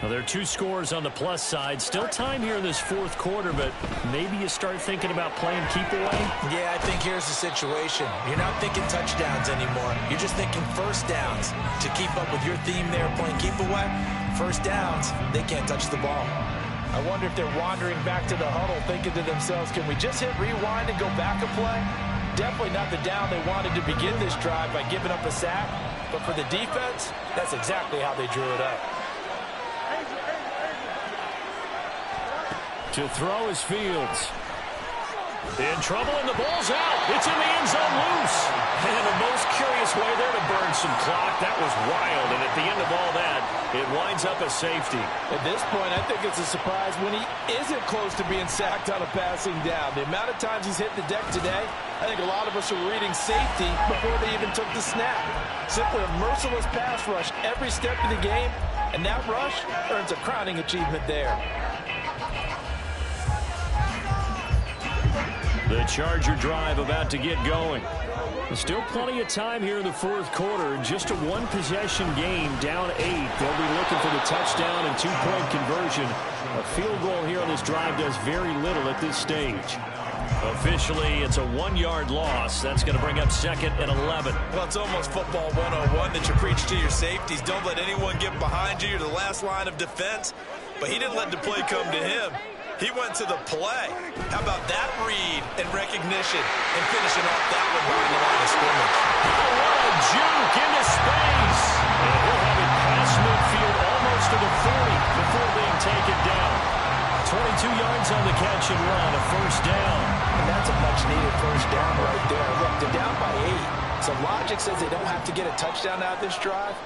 Now, there are 2 scores on the plus side. Still time here in this 4th quarter, but maybe you start thinking about playing keep away? Yeah, I think here's the situation. You're not thinking touchdowns anymore. You're just thinking first downs. To keep up with your theme there, playing keep away, first downs, they can't touch the ball. I wonder if they're wandering back to the huddle thinking to themselves, can we just hit rewind and go back a play? Definitely not the down they wanted to begin this drive by giving up a sack. But for the defense, that's exactly how they drew it up. To throw is Fields. In trouble, and the ball's out. It's in the end zone loose. And the most curious way there to burn some clock. That was wild, and at the end of all that, it winds up a safety. At this point, I think it's a surprise when he isn't close to being sacked on a passing down. The amount of times he's hit the deck today, I think a lot of us are reading safety before they even took the snap. Simply a merciless pass rush every step of the game, and that rush earns a crowning achievement there. The Charger drive about to get going. There's still plenty of time here in the 4th quarter. Just a 1-possession game, down 8. They'll be looking for the touchdown and 2-point conversion. A field goal here on this drive does very little at this stage. Officially, it's a 1-yard loss. That's going to bring up 2nd and 11. Well, it's almost football 101 that you preach to your safeties. Don't let anyone get behind you. You're the last line of defense. But he didn't let the play come to him. He went to the play. How about that read and recognition and finishing off that one behind the line of scrimmage? Oh, what a juke into space. And he'll have it past midfield almost to the 40 before being taken down. 22 yards on the catch and run, a first down. And that's a much-needed first down right there. Look, they're down by 8. So logic says they don't have to get a touchdown out of this drive.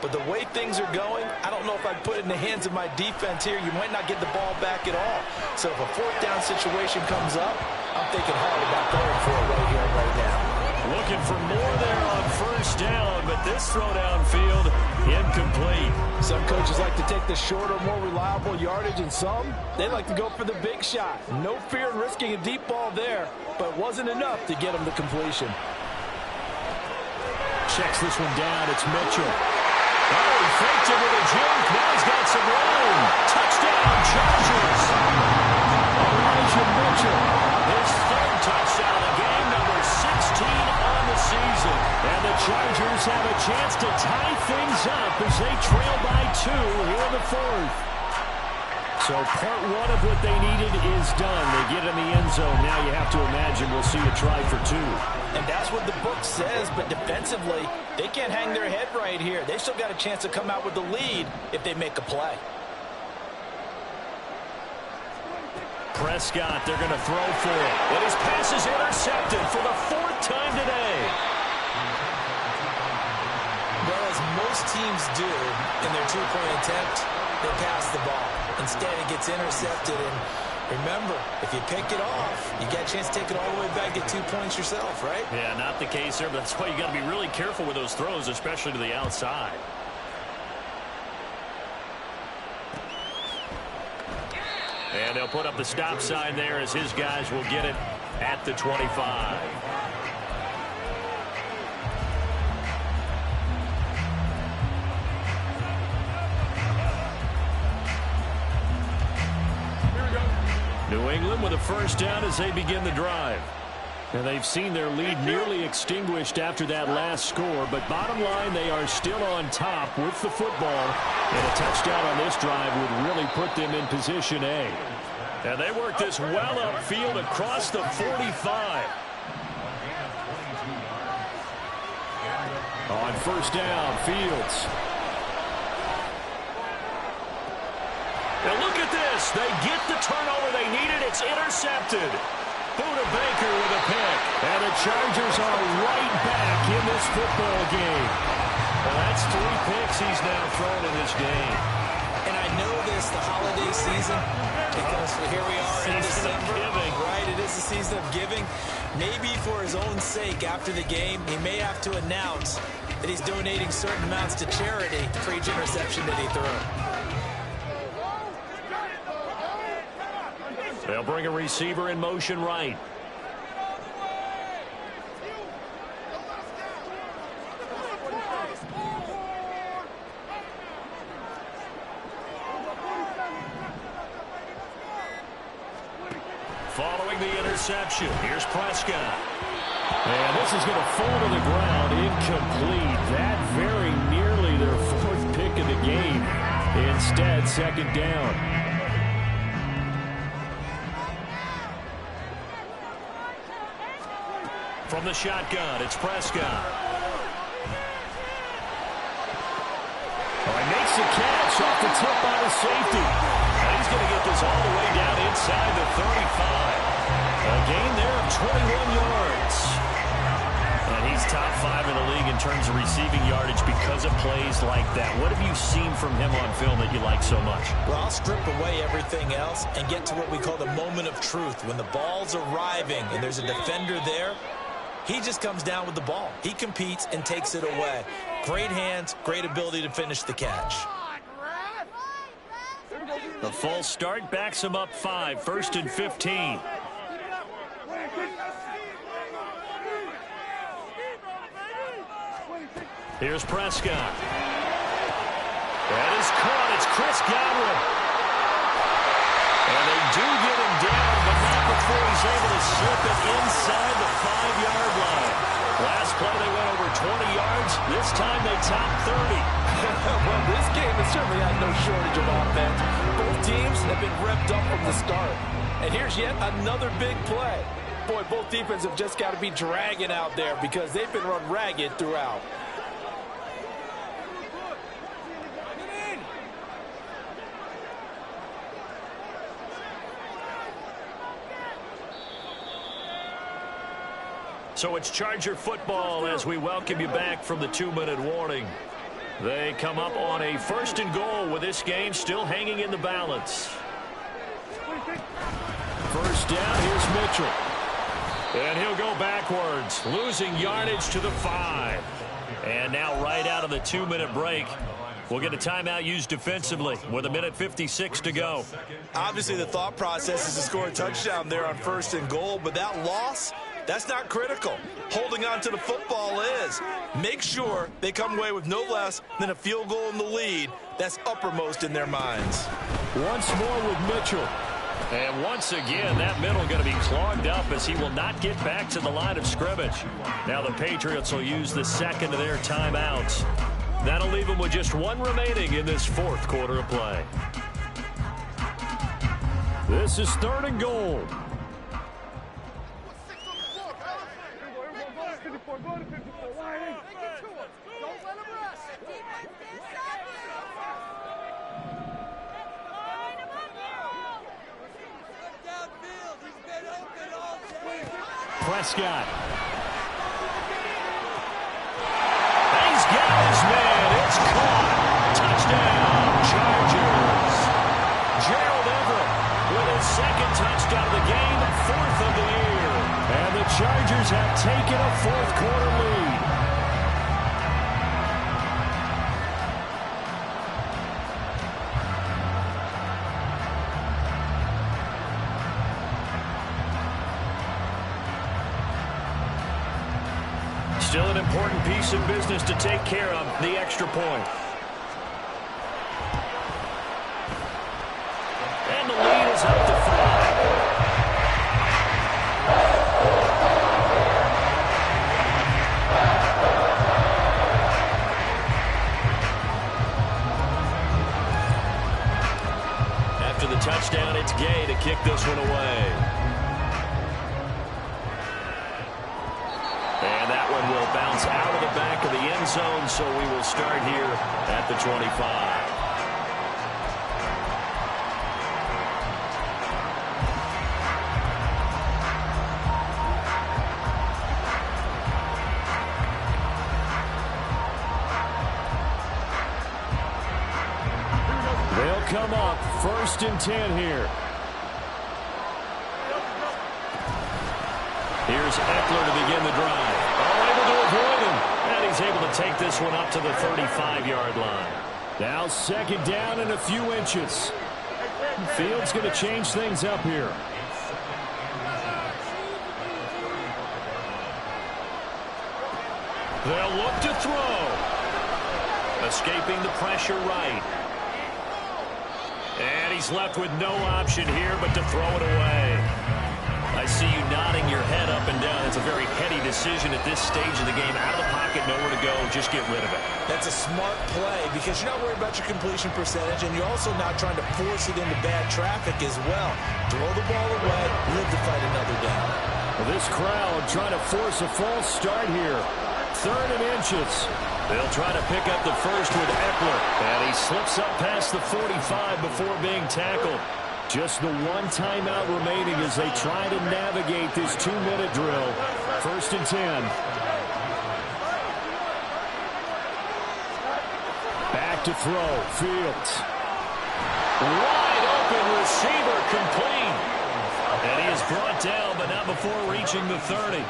But the way things are going, I don't know if I'd put it in the hands of my defense here. You might not get the ball back at all. So if a 4th down situation comes up, I'm thinking hard about going for it right here and right now. Looking for more there on first down, but this throw downfield incomplete. Some coaches like to take the shorter, more reliable yardage, and some, they like to go for the big shot. No fear in risking a deep ball there, but it wasn't enough to get them the completion. Checks this one down. It's Mitchell. Oh, he faked it with a juke. Now he's got some room. Touchdown, Chargers. Elijah Mitchell. His 3rd touchdown of the game, number 16 on the season. And the Chargers have a chance to tie things up as they trail by 2 here in the 4th. So part one of what they needed is done. They get in the end zone. Now you have to imagine we'll see a try for two. And that's what the book says, but defensively, they can't hang their head right here. They've still got a chance to come out with the lead if they make a play. Prescott, they're going to throw for it. And his pass is intercepted for the fourth time today. Well, as most teams do in their two-point attempt, they pass the ball. Instead, it gets intercepted. And remember, if you pick it off, you got a chance to take it all the way back, get 2 points yourself, right? Yeah, not the case there, but that's why you got to be really careful with those throws, especially to the outside. And they'll put up the stop sign there as his guys will get it at the 25. New England with a first down as they begin the drive. And they've seen their lead nearly extinguished after that last score, but bottom line, they are still on top with the football, and a touchdown on this drive would really put them in position A. And they work this well upfield across the 45. On first down, Fields. Now look at this. They get the turnover they needed. It's intercepted. Buda Baker with a pick. And the Chargers are right back in this football game. Well, that's 3 picks he's now thrown in this game. And I know this, the holiday season, because here we are in December. Right, it is the season of giving. Maybe for his own sake after the game, he may have to announce that he's donating certain amounts to charity for each interception that he threw. They'll bring a receiver in motion right. Following the interception, here's Prescott. And this is going to fall to the ground incomplete. That very nearly their 4th pick of the game. Instead, second down. From the shotgun, it's Prescott. Oh, he makes the catch off the tip by the safety. And he's going to get this all the way down inside the 35. A gain there of 21 yards. And he's top 5 in the league in terms of receiving yardage because of plays like that. What have you seen from him on film that you like so much? Well, I'll strip away everything else and get to what we call the moment of truth. When the ball's arriving and there's a defender there, he just comes down with the ball. He competes and takes it away. Great hands, great ability to finish the catch. The false start backs him up 5, 1st and 15. Here's Prescott. That is caught. It's Chris Godwin. And they do get him down, but not before he's able to slip it inside the 5-yard line. Last play they went over 20 yards. This time they top 30. Well, this game has certainly had no shortage of offense. Both teams have been revved up from the start. And here's yet another big play. Boy, both defenses have just got to be dragging out there because they've been run ragged throughout. So it's Charger football as we welcome you back from the 2-minute warning. They come up on a 1st and goal with this game still hanging in the balance. First down, here's Mitchell. And he'll go backwards, losing yardage to the 5. And now right out of the 2-minute break, we'll get a timeout used defensively with 1:56 to go. Obviously, the thought process is to score a touchdown there on 1st and goal, but that loss, that's not critical. Holding on to the football is. Make sure they come away with no less than a field goal in the lead. That's uppermost in their minds. Once more with Mitchell. And once again, that middle going to be clogged up as he will not get back to the line of scrimmage. Now the Patriots will use the second of their timeouts. That'll leave them with just 1 remaining in this 4th quarter of play. This is 3rd and goal. Prescott. He's got his man. It's caught. Touchdown, Chargers. Gerald Everett with his 2nd touchdown of the game, 4th of the year. And the Chargers have taken a 4th quarter lead. Still an important piece of business to take care of, the extra point. And the lead is up to 5. After the touchdown, it's Gay to kick this one away. And that one will bounce out of the back of the end zone, so we will start here at the 25. They'll come up 1st and 10 here. Here's Eckler to begin the drive. Able to avoid him. And he's able to take this one up to the 35-yard line. Now 2nd down and a few inches. Fields going to change things up here. They'll look to throw. Escaping the pressure right. And he's left with no option here but to throw it away. I see you nodding your head up and down. It's a very heady decision at this stage of the game. Out of the pocket, nowhere to go. Just get rid of it. That's a smart play because you're not worried about your completion percentage, and you're also not trying to force it into bad traffic as well. Throw the ball away, live to fight another down. Well, this crowd trying to force a false start here. 3rd and inches. They'll try to pick up the first with Eckler. And he slips up past the 45 before being tackled. Just the one timeout remaining as they try to navigate this 2-minute drill. 1st and 10. Back to throw. Fields. Wide open receiver complete. And he is brought down, but not before reaching the 30.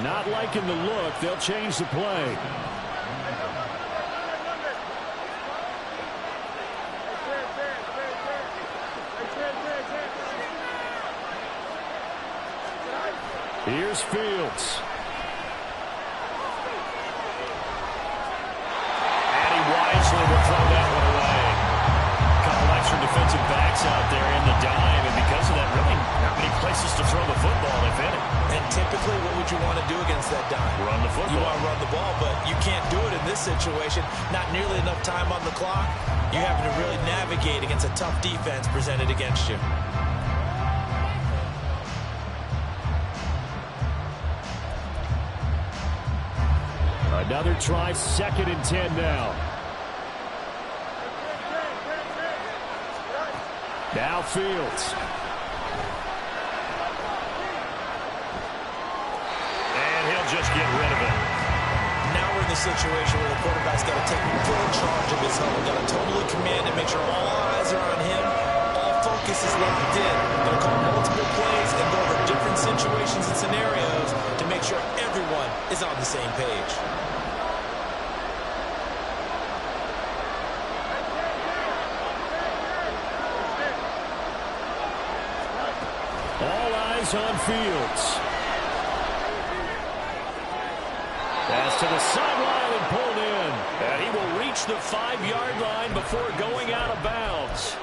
Not liking the look. They'll change the play. Here's Fields. And he wisely will throw that one away. A couple extra defensive backs out there in the dime, and because of that, really not many places to throw the football, if any. And typically, what would you want to do against that dime? Run the football. You want to run the ball, but you can't do it in this situation. Not nearly enough time on the clock. You're having to really navigate against a tough defense presented against you. Another try, 2nd and 10 now. Now Fields. And he'll just get rid of it. Now we're in the situation where the quarterback's got to take full charge of his huddle. Got to totally command and make sure all eyes are on him. All focus is locked in. Going to call multiple plays and go over different situations and scenarios to make sure everyone is on the same page. All eyes on Fields. Pass to the sideline and pulled in. And he will reach the 5-yard line before going out of bounds.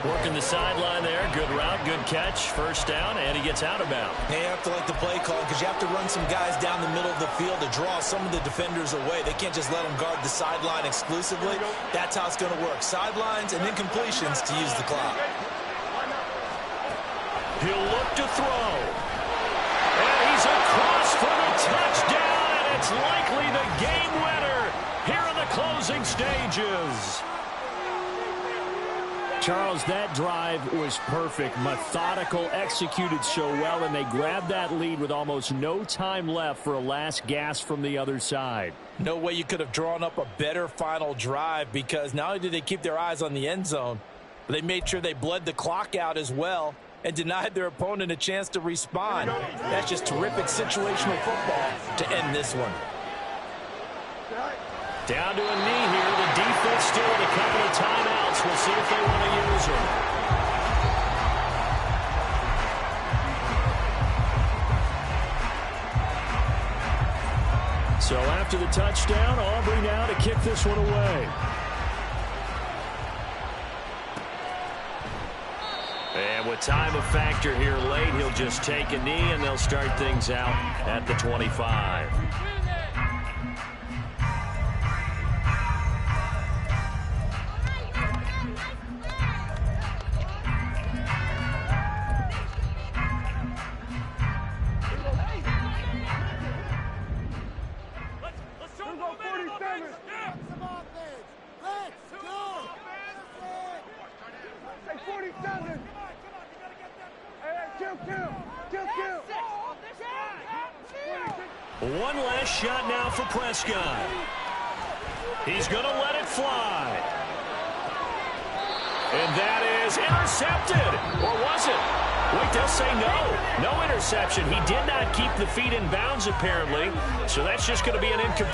Working the sideline there. Good route, good catch. First down, and he gets out of bounds. They have to like the play call because you have to run some guys down the middle of the field to draw some of the defenders away. They can't just let them guard the sideline exclusively. That's how it's going to work. Sidelines and then completions to use the clock. He'll look to throw. And he's across for the touchdown, and it's likely the game winner here in the closing stages. Charles, that drive was perfect, methodical, executed so well, and they grabbed that lead with almost no time left for a last gasp from the other side. No way you could have drawn up a better final drive because not only did they keep their eyes on the end zone, but they made sure they bled the clock out as well and denied their opponent a chance to respond. That's just terrific situational football to end this one. Down to a knee here. The defense still with a couple of timeouts. We'll see if they want to use them. So after the touchdown, Aubrey now to kick this one away. And with time a factor here late, he'll just take a knee, and they'll start things out at the 25. One last shot now for Prescott. He's going to let it fly. And that is intercepted. Or was it? Wait, they'll say no. No interception. He did not keep the feet in bounds, apparently. So that's just going to be an incomplete.